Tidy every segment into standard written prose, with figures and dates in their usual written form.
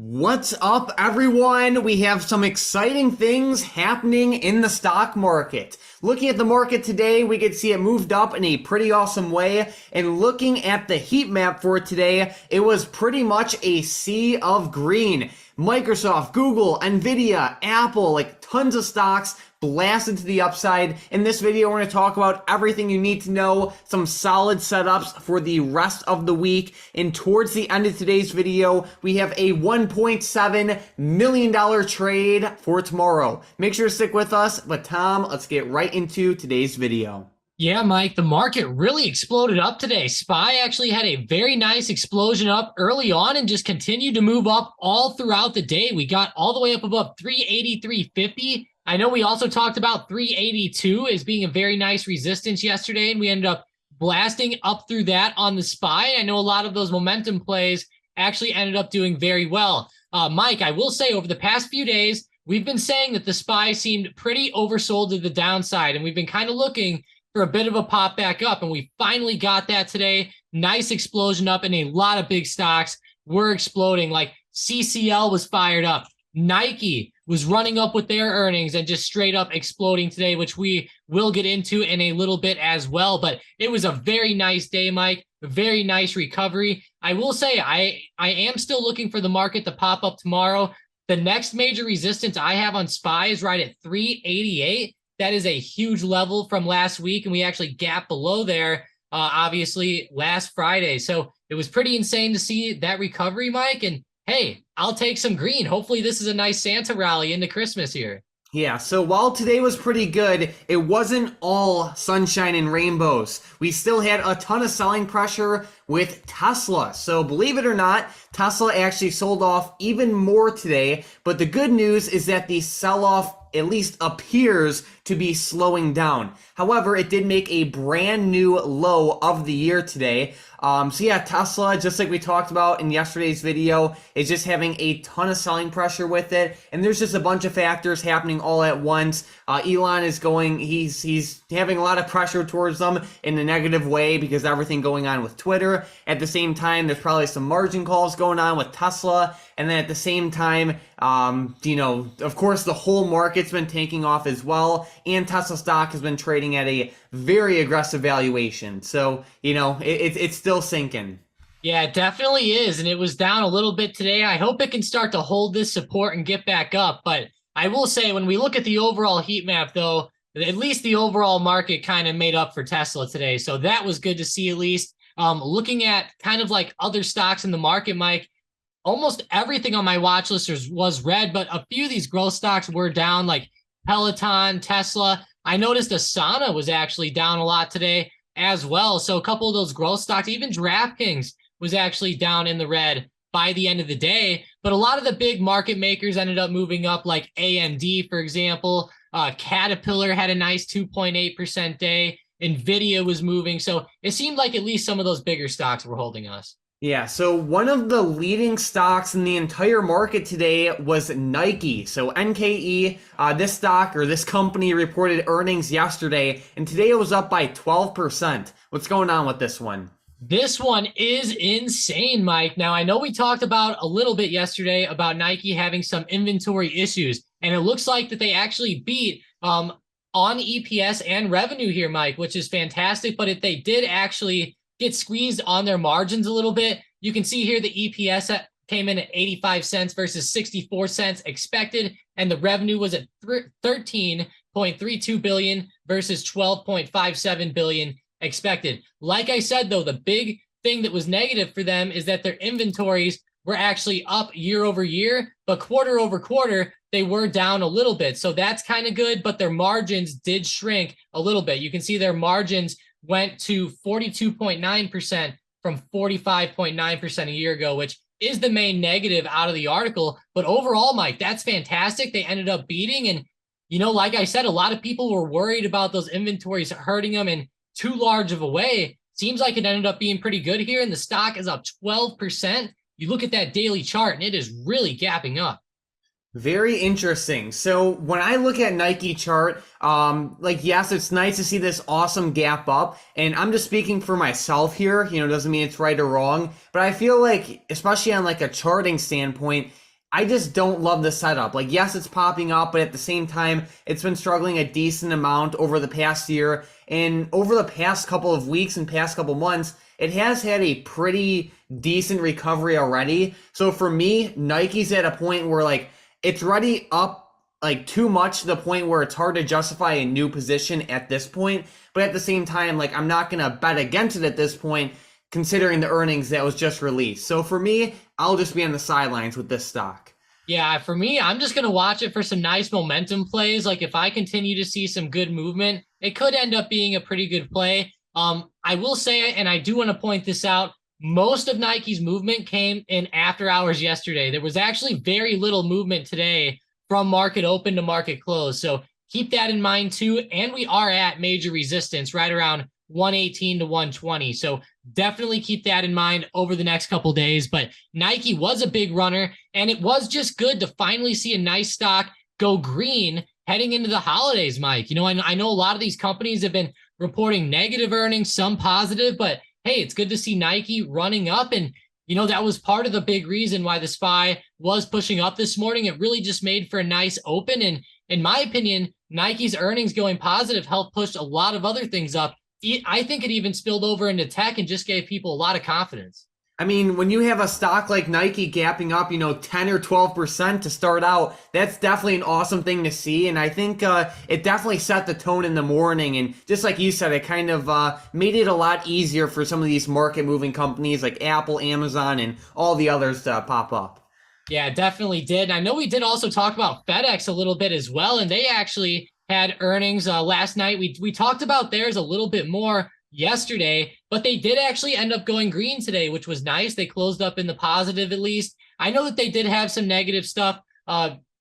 What's up, everyone? We have some exciting things happening in the stock market. Looking at the market today, we could see it moved up in a pretty awesome way. And looking at the heat map for today, it was pretty much a sea of green. Microsoft, Google, Nvidia, Apple, like tons of stocks blasted to the upside. In this video, we're going to talk about everything you need to know, some solid setups for the rest of the week. And towards the end of today's video, we have a $1.7 million trade for tomorrow. Make sure to stick with us. But Tom, let's get right into today's video. Yeah, Mike, the market really exploded up today. SPY actually had a very nice explosion up early on and just continued to move up all throughout the day. We got all the way up above 383.50. I know we also talked about 382 as being a very nice resistance yesterday, and we ended up blasting up through that on the SPY. I know a lot of those momentum plays actually ended up doing very well. Mike, I will say over the past few days, we've been saying that the SPY seemed pretty oversold to the downside, and we've been kind of looking for a bit of a pop back up, and we finally got that today. Nice explosion up, and a lot of big stocks were exploding. Like CCL was fired up. Nike was running up with their earnings and just straight up exploding today, which we will get into in a little bit as well. But it was a very nice day, Mike. A very nice recovery. I will say I am still looking for the market to pop up tomorrow. The next major resistance I have on SPY is right at 388. That is a huge level from last week, and we actually gapped below there, obviously, last Friday. So it was pretty insane to see that recovery, Mike. And hey, I'll take some green. Hopefully this is a nice Santa rally into Christmas here. Yeah, so while today was pretty good, it wasn't all sunshine and rainbows. We still had a ton of selling pressure with Tesla. So believe it or not, Tesla actually sold off even more today. But the good news is that the sell-off at least appears to be slowing down. However, it did make a brand new low of the year today. So yeah, Tesla, just like we talked about in yesterday's video, is just having a ton of selling pressure with it. And there's just a bunch of factors happening all at once. Elon is going, he's having a lot of pressure towards them in a negative way because of everything going on with Twitter. At the same time, there's probably some margin calls going on with Tesla. And then at the same time, of course, the whole market's been taking off as well. And Tesla stock has been trading at a very aggressive valuation. So, it's still sinking. Yeah, it definitely is. And it was down a little bit today. I hope it can start to hold this support and get back up. But I will say, when we look at the overall heat map, though, at least the overall market kind of made up for Tesla today. So that was good to see, at least. Looking at kind of like other stocks in the market, Mike, almost everything on my watch list was red, but a few of these growth stocks were down, like Peloton, Tesla. I noticed Asana was actually down a lot today as well. So a couple of those growth stocks, even DraftKings was actually down in the red by the end of the day. But a lot of the big market makers ended up moving up, like AMD, for example. Caterpillar had a nice 2.8% day. Nvidia was moving. So it seemed like at least some of those bigger stocks were holding us. Yeah, so one of the leading stocks in the entire market today was Nike. So NKE, this stock or this company reported earnings yesterday, and today it was up by 12%. What's going on with this one? This one is insane, Mike. Now, I know we talked about a little bit yesterday about Nike having some inventory issues, and it looks like that they actually beat on EPS and revenue here, Mike, which is fantastic. But if they did actually get squeezed on their margins a little bit, you can see here the EPS came in at 85 cents versus 64 cents expected, and the revenue was at 13.32 billion versus 12.57 billion expected. Like I said, though, the big thing that was negative for them is that their inventories were actually up year over year, but quarter over quarter, they were down a little bit. So that's kind of good, but their margins did shrink a little bit. You can see their margins went to 42.9% from 45.9% a year ago, which is the main negative out of the article. But overall, Mike, that's fantastic. They ended up beating. And, like I said, a lot of people were worried about those inventories hurting them in too large of a way. Seems like it ended up being pretty good here. And the stock is up 12%. You look at that daily chart and it is really gapping up. Very interesting. So when I look at Nike chart, yes, it's nice to see this awesome gap up, and I'm just speaking for myself here, doesn't mean it's right or wrong, but I feel like, especially on like a charting standpoint, I just don't love the setup. Like, yes, it's popping up, but at the same time, it's been struggling a decent amount over the past year. And over the past couple of weeks and past couple months, it has had a pretty decent recovery already. So for me, Nike's at a point where like it's already up like too much to the point where it's hard to justify a new position at this point. But at the same time, like I'm not gonna bet against it at this point, considering the earnings that was just released. So for me, I'll just be on the sidelines with this stock. Yeah, for me, I'm just going to watch it for some nice momentum plays. Like if I continue to see some good movement, it could end up being a pretty good play. I will say, and I do want to point this out, most of Nike's movement came in after hours yesterday. There was actually very little movement today from market open to market close. So keep that in mind too. And we are at major resistance right around 118 to 120. So definitely keep that in mind over the next couple days. But Nike was a big runner, and it was just good to finally see a nice stock go green heading into the holidays, Mike. You know, I know a lot of these companies have been reporting negative earnings, some positive, but hey, it's good to see Nike running up. And, you know, that was part of the big reason why the SPY was pushing up this morning. It really just made for a nice open. And in my opinion, Nike's earnings going positive helped push a lot of other things up. I think it even spilled over into tech and just gave people a lot of confidence. I mean, when you have a stock like Nike gapping up, 10 or 12% to start out, that's definitely an awesome thing to see. And I think it definitely set the tone in the morning. And just like you said, it kind of made it a lot easier for some of these market moving companies like Apple, Amazon, and all the others to pop up. Yeah, it definitely did. And I know we did also talk about FedEx a little bit as well. And they actually had earnings last night. We talked about theirs a little bit more yesterday, but they did actually end up going green today, which was nice. They closed up in the positive at least. I know that they did have some negative stuff,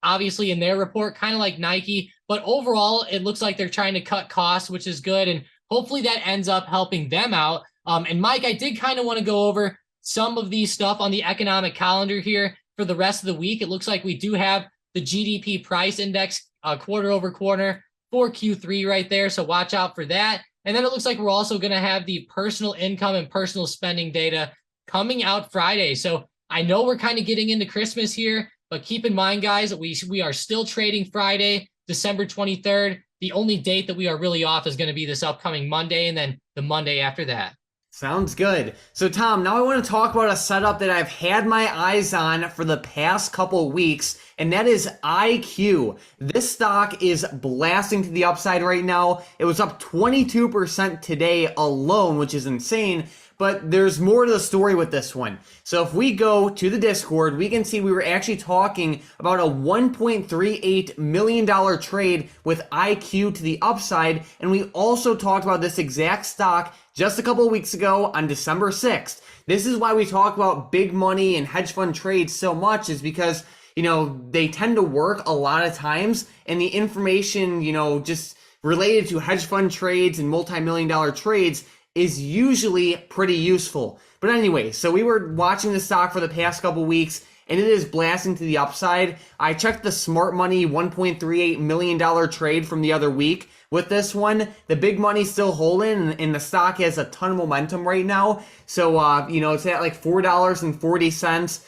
obviously in their report, kind of like Nike, but overall it looks like they're trying to cut costs, which is good. And hopefully that ends up helping them out. And Mike, I did kind of want to go over some of these stuff on the economic calendar here for the rest of the week. It looks like we do have the GDP price index quarter over quarter for Q3 right there. So watch out for that. And then it looks like we're also going to have the personal income and personal spending data coming out Friday. So I know we're kind of getting into Christmas here, but keep in mind, guys, we are still trading Friday, December 23rd. The only date that we are really off is going to be this upcoming Monday and then the Monday after that. Sounds good. So Tom, now I want to talk about a setup that I've had my eyes on for the past couple weeks, and that is IQ. This stock is blasting to the upside right now. It was up 22% today alone, which is insane. But there's more to the story with this one. So if we go to the Discord, we can see we were actually talking about a $1.38 million trade with IQ to the upside. And we also talked about this exact stock just a couple of weeks ago on December 6th. This is why we talk about big money and hedge fund trades so much, is because, they tend to work a lot of times, and the information, just related to hedge fund trades and multi-million-dollar trades is usually pretty useful. But anyway, so we were watching the stock for the past couple weeks, and it is blasting to the upside. I checked the smart money $1.38 million trade from the other week. With this one, the big money's still holding, and the stock has a ton of momentum right now. So, it's at like $4.40.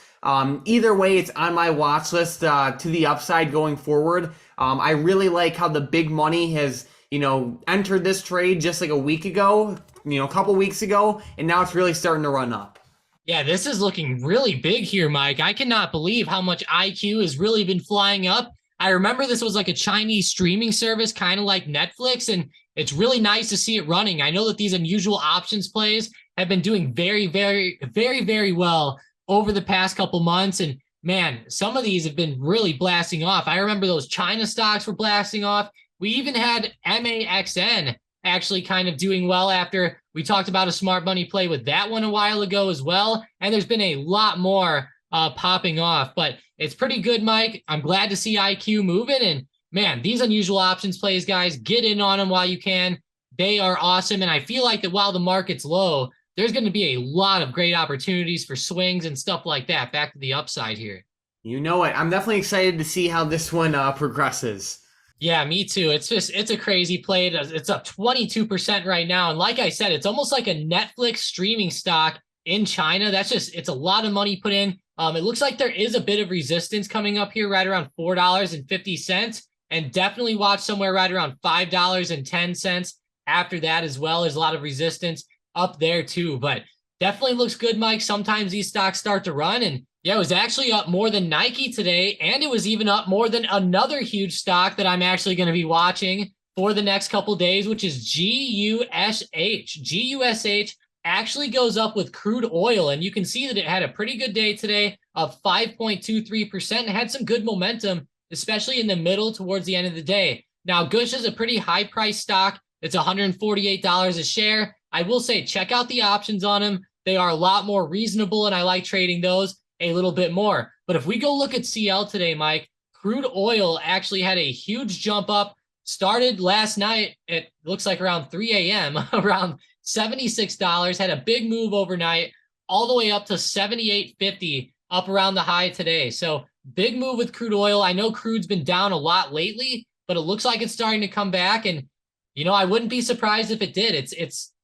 Either way, it's on my watch list to the upside going forward. I really like how the big money has, entered this trade just like a week ago, a couple weeks ago, and now it's really starting to run up. Yeah, this is looking really big here, Mike. I cannot believe how much IQ has really been flying up. I remember this was like a Chinese streaming service, kind of like Netflix, and it's really nice to see it running. I know that these unusual options plays have been doing very, very, very, very well over the past couple months. And man, some of these have been really blasting off. I remember those China stocks were blasting off. We even had MAXN actually kind of doing well after we talked about a smart money play with that one a while ago as well. And there's been a lot more popping off, but it's pretty good, Mike. I'm glad to see IQ moving. And man, these unusual options plays, guys, get in on them while you can. They are awesome. And I feel like that while the market's low, there's going to be a lot of great opportunities for swings and stuff like that back to the upside here. You know it. I'm definitely excited to see how this one progresses. Yeah, me too. It's a crazy play. It's up 22% right now. And like I said, it's almost like a Netflix streaming stock in China. It's a lot of money put in. It looks like there is a bit of resistance coming up here right around $4.50, and definitely watch somewhere right around $5.10 after that as well. There's a lot of resistance up there too, but definitely looks good, Mike. Sometimes these stocks start to run, and yeah, it was actually up more than Nike today, and it was even up more than another huge stock that I'm actually going to be watching for the next couple days, which is GUSH. GUSH actually goes up with crude oil, and you can see that it had a pretty good day today of 5.23%. It had some good momentum, especially in the middle towards the end of the day. Now, Gush is a pretty high price stock. It's $148 a share. I will say, check out the options on them. They are a lot more reasonable, and I like trading those a little bit more. But if we go look at CL today, Mike, crude oil actually had a huge jump up. Started last night, it looks like around 3 a.m., around $76, had a big move overnight, all the way up to $78.50, up around the high today. So big move with crude oil. I know crude's been down a lot lately, but it looks like it's starting to come back. And, you know, I wouldn't be surprised if it did.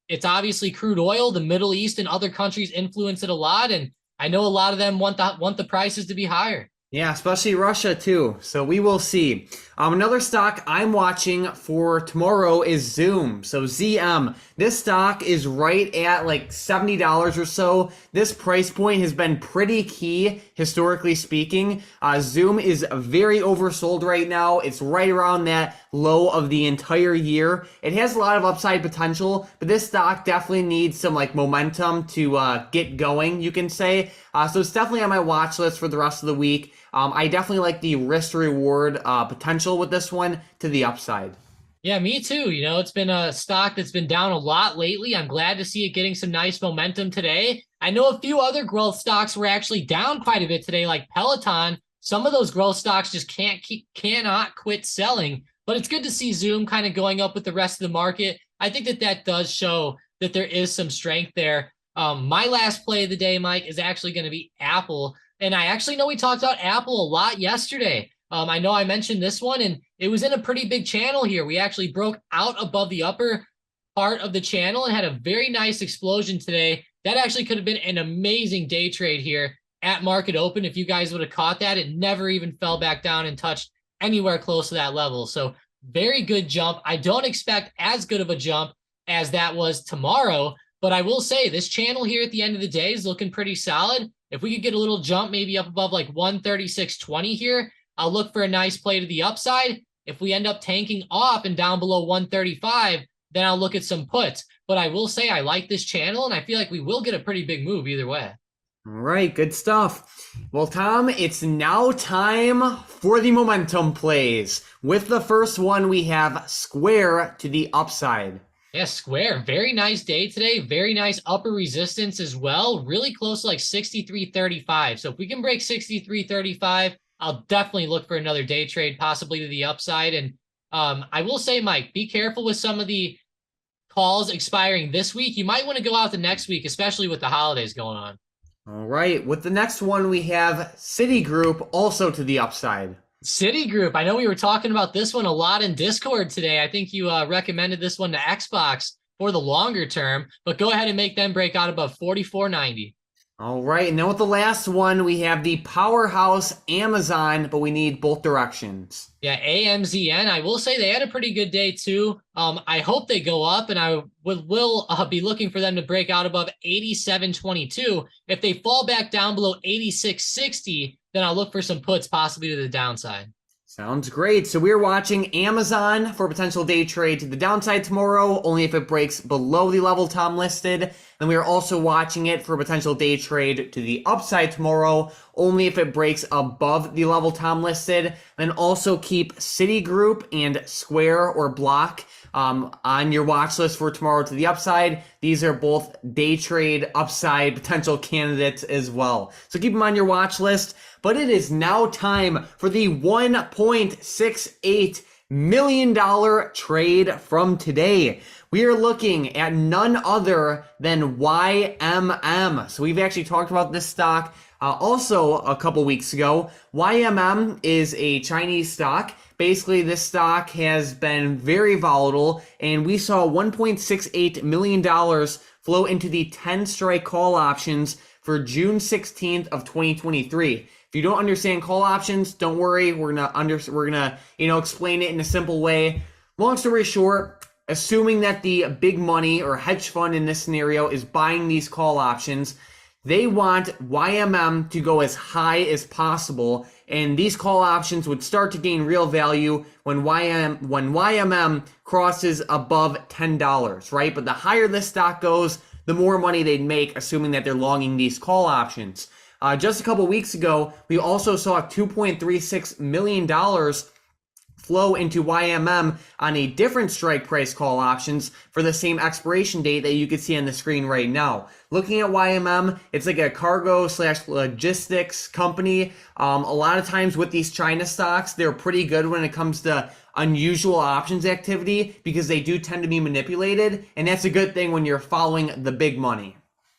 It's obviously crude oil. The Middle East and other countries influence it a lot. And I know a lot of them want the prices to be higher. Yeah, especially Russia too. So we will see. Another stock I'm watching for tomorrow is Zoom. So ZM. This stock is right at like $70 or so. This price point has been pretty key, historically speaking. Zoom is very oversold right now. It's right around that low of the entire year. It has a lot of upside potential, but this stock definitely needs some like momentum to get going, you can say. So it's definitely on my watch list for the rest of the week. I definitely like the risk to reward potential with this one to the upside. Yeah, me too. You know, it's been a stock that's been down a lot lately. I'm glad to see it getting some nice momentum today. I know a few other growth stocks were actually down quite a bit today, like Peloton. Some of those growth stocks just cannot quit selling, but it's good to see Zoom kind of going up with the rest of the market. I think that does show that there is some strength there. My last play of the day, Mike, is actually going to be Apple. And I actually know we talked about Apple a lot yesterday. I know I mentioned this one, and it was in a pretty big channel here. We actually broke out above the upper part of the channel and had a very nice explosion today. That actually could have been an amazing day trade here at market open. If you guys would have caught that, it never even fell back down and touched anywhere close to that level. So very good jump. I don't expect as good of a jump as that was tomorrow, but I will say this channel here at the end of the day is looking pretty solid. If we could get a little jump, maybe up above like 136.20 here, I'll look for a nice play to the upside. If we end up tanking off and down below 135, then I'll look at some puts. But I will say I like this channel, and I feel like we will get a pretty big move either way. All right, good stuff. Well, Tom, it's now time for the momentum plays. With the first one, we have Square to the upside. Yeah, Square, very nice day today. Very nice upper resistance as well. Really close to like 63.35. So if we can break 63.35, I'll definitely look for another day trade, possibly to the upside. And I will say, Mike, be careful with some of the calls expiring this week. You might want to go out the next week, especially with the holidays going on. All right, with the next one, we have Citigroup also to the upside. Citigroup, I know we were talking about this one a lot in Discord today. I think you recommended this one to Xbox for the longer term, but go ahead and make them break out above 44.90. All right, and then with the last one, we have the powerhouse Amazon, but we need both directions. Yeah, AMZN. I will say they had a pretty good day too. I hope they go up, and I will be looking for them to break out above 87.22. If they fall back down below 86.60, then I'll look for some puts possibly to the downside. Sounds great. So we're watching Amazon for a potential day trade to the downside tomorrow, only if it breaks below the level Tom listed. Then we are also watching it for a potential day trade to the upside tomorrow, only if it breaks above the level Tom listed. Then also keep Citigroup and Square or Block on your watch list for tomorrow to the upside. These are both day trade upside potential candidates as well. So keep them on your watch list. But it is now time for the $1.68 million trade from today. We are looking at none other than YMM. So we've actually talked about this stock also a couple weeks ago. YMM is a Chinese stock. Basically, this stock has been very volatile, and we saw $1.68 million flow into the 10 strike call options for June 16th of 2023. If you don't understand call options, don't worry. We're gonna explain it in a simple way. Long story short, assuming that the big money or hedge fund in this scenario is buying these call options, they want YMM to go as high as possible, and these call options would start to gain real value when YMM crosses above $10, right? But the higher this stock goes, the more money they'd make, assuming that they're longing these call options. Just a couple weeks ago, we also saw $2.36 million flow into YMM on a different strike price call options for the same expiration date that you can see on the screen right now. Looking at YMM, it's like a cargo / logistics company. A lot of times with these China stocks, they're pretty good when it comes to unusual options activity because they do tend to be manipulated, and that's a good thing when you're following the big money.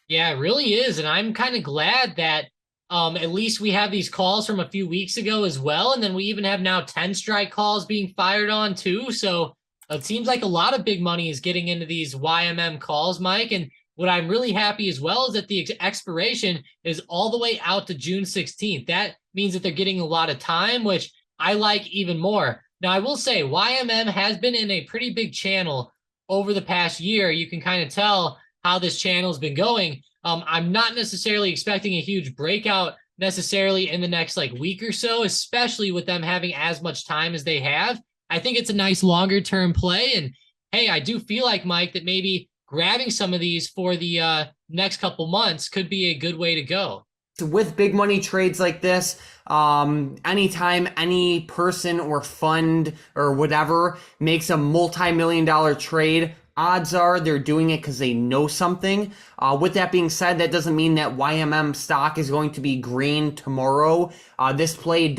Yeah, it really is. And I'm kind of glad that at least we have these calls from a few weeks ago as well. And then we even have now 10 strike calls being fired on too. So it seems like a lot of big money is getting into these YMM calls, Mike. And what I'm really happy as well is that the expiration is all the way out to June 16th. That means that they're getting a lot of time, which I like even more. Now, I will say YMM has been in a pretty big channel over the past year. You can kind of tell how this channel's been going. I'm not necessarily expecting a huge breakout necessarily in the next week or so, especially with them having as much time as they have. I think it's a nice longer term play. And hey, I do feel like, Mike, that maybe grabbing some of these for the next couple months could be a good way to go. With big money trades like this, anytime any person or fund or whatever makes a multi-million-dollar trade, odds are they're doing it because they know something. With that being said, that doesn't mean that YMM stock is going to be green tomorrow. This play it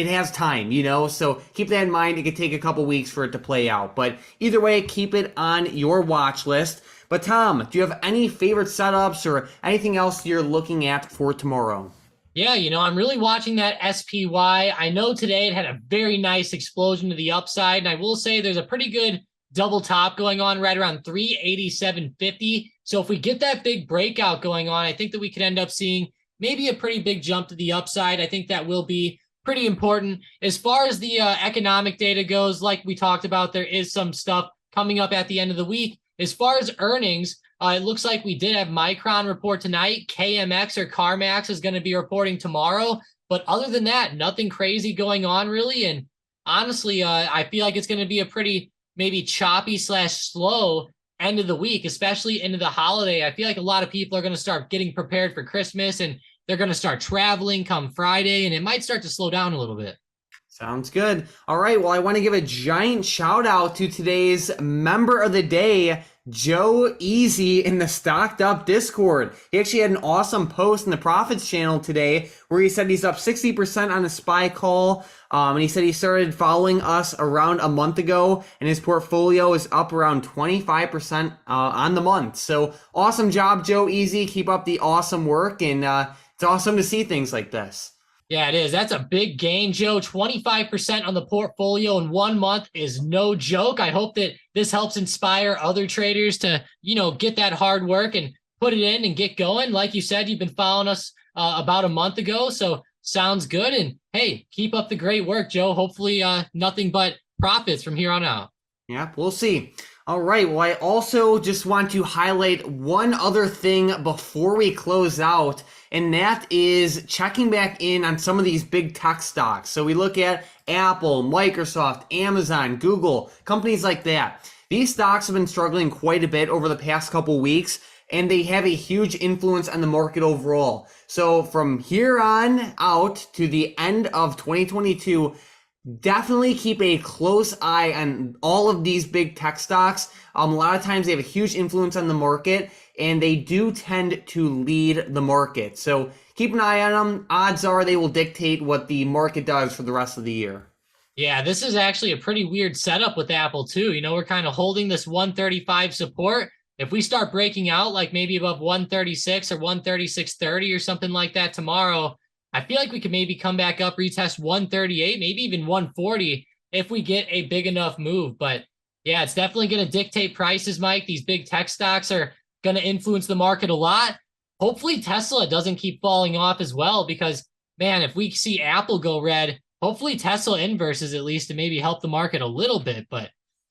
has time, so keep that in mind. It could take a couple weeks for it to play out, but either way, keep it on your watch list. But Tom, do you have any favorite setups or anything else you're looking at for tomorrow? Yeah, I'm really watching that SPY. I know today it had a very nice explosion to the upside, and I will say there's a pretty good double top going on right around 387.50. So if we get that big breakout going on, I think that we could end up seeing maybe a pretty big jump to the upside. I think that will be pretty important. As far as the economic data goes, like we talked about, there is some stuff coming up at the end of the week. As far as earnings, it looks like we did have Micron report tonight. KMX or CarMax is going to be reporting tomorrow. But other than that, nothing crazy going on really. And honestly, I feel like it's going to be a pretty maybe choppy / slow end of the week, especially into the holiday. I feel like a lot of people are going to start getting prepared for Christmas and they're going to start traveling come Friday, and it might start to slow down a little bit. Sounds good. All right. Well, I want to give a giant shout out to today's member of the day, Joe Easy in the Stocked Up Discord. He actually had an awesome post in the Profits channel today where he said he's up 60% on a SPY call. And he said he started following us around a month ago, and his portfolio is up around 25% on the month. So awesome job, Joe Easy. Keep up the awesome work, and it's awesome to see things like this. Yeah, it is. That's a big gain, Joe. 25% on the portfolio in 1 month is no joke. I hope that this helps inspire other traders to, get that hard work and put it in and get going. Like you said, you've been following us about a month ago, so sounds good. And hey, keep up the great work, Joe. Hopefully nothing but profits from here on out. Yeah, we'll see. All right. Well, I also just want to highlight one other thing before we close out, and that is checking back in on some of these big tech stocks. So we look at Apple, Microsoft, Amazon, Google, companies like that. These stocks have been struggling quite a bit over the past couple weeks, and they have a huge influence on the market overall. So from here on out to the end of 2022, definitely keep a close eye on all of these big tech stocks. A lot of times they have a huge influence on the market, and they do tend to lead the market. So keep an eye on them. Odds are they will dictate what the market does for the rest of the year. Yeah, this is actually a pretty weird setup with Apple too. We're kind of holding this 135 support. If we start breaking out like maybe above 136 or 136.30 or something like that tomorrow, I feel like we could maybe come back up, retest 138, maybe even 140 if we get a big enough move. But yeah, it's definitely going to dictate prices, Mike. These big tech stocks are going to influence the market a lot. hopefully Tesla doesn't keep falling off as well, because man, if we see Apple go red, hopefully Tesla inverses at least to maybe help the market a little bit, but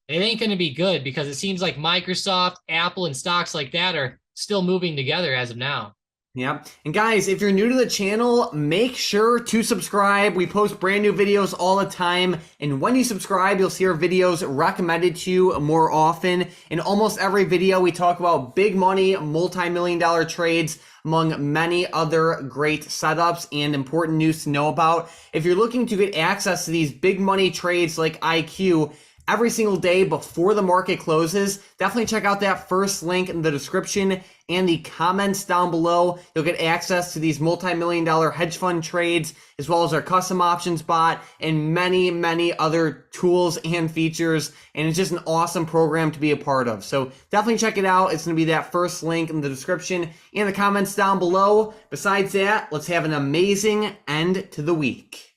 it ain't going to be good because it seems like Microsoft, Apple, and stocks like that are still moving together as of now. Yep. And guys, if you're new to the channel, make sure to subscribe. We post brand new videos all the time. And when you subscribe, you'll see our videos recommended to you more often. In almost every video, we talk about big money, multi-million-dollar trades, among many other great setups and important news to know about. If you're looking to get access to these big money trades like IQ, every single day before the market closes, definitely check out that first link in the description and the comments down below. You'll get access to these multi-million-dollar hedge fund trades, as well as our custom options bot and many, many other tools and features. And it's just an awesome program to be a part of. So definitely check it out. It's going to be that first link in the description and the comments down below. Besides that, let's have an amazing end to the week.